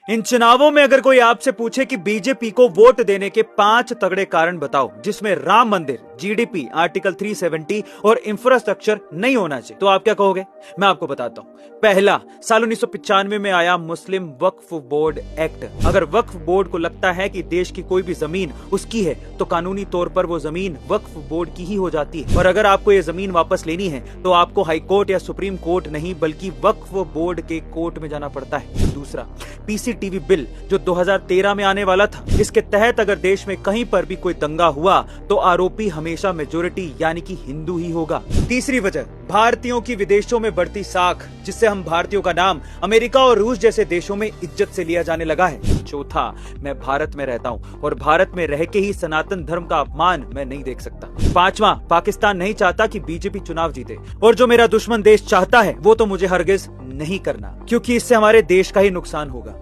इन चुनावों में अगर कोई आपसे पूछे कि बीजेपी को वोट देने के 5 तगड़े कारण बताओ जिसमें राम मंदिर, जीडीपी, आर्टिकल 370 और इंफ्रास्ट्रक्चर नहीं होना चाहिए, तो आप क्या कहोगे? मैं आपको बताता हूं। पहला, साल 1995 में आया मुस्लिम वक्फ बोर्ड एक्ट। अगर वक्फ बोर्ड को लगता है कि देश की कोई भी जमीन उसकी है तो कानूनी तौर पर वो जमीन वक्फ बोर्ड की ही हो जाती है, और अगर आपको ये जमीन वापस लेनी है तो आपको हाई कोर्ट या सुप्रीम कोर्ट नहीं बल्कि वक्फ बोर्ड के कोर्ट में जाना पड़ता है। दूसरा, पीसीटीवी बिल जो 2013 में आने वाला था, इसके तहत अगर देश में कहीं पर भी कोई दंगा हुआ तो आरोपी हमेशा मेजोरिटी यानी कि हिंदू ही होगा। तीसरी वजह, भारतीयों की विदेशों में बढ़ती साख, जिससे हम भारतीयों का नाम अमेरिका और रूस जैसे देशों में इज्जत से लिया जाने लगा है। चौथा, मैं भारत में रहता हूं और भारत में रह के ही सनातन धर्म का अपमान मैं नहीं देख सकता। पांचवा, पाकिस्तान नहीं चाहता कि बीजेपी चुनाव जीते, और जो मेरा दुश्मन देश चाहता है वो तो मुझे हरगिज नहीं करना, क्योंकि इससे हमारे देश का ही नुकसान होगा।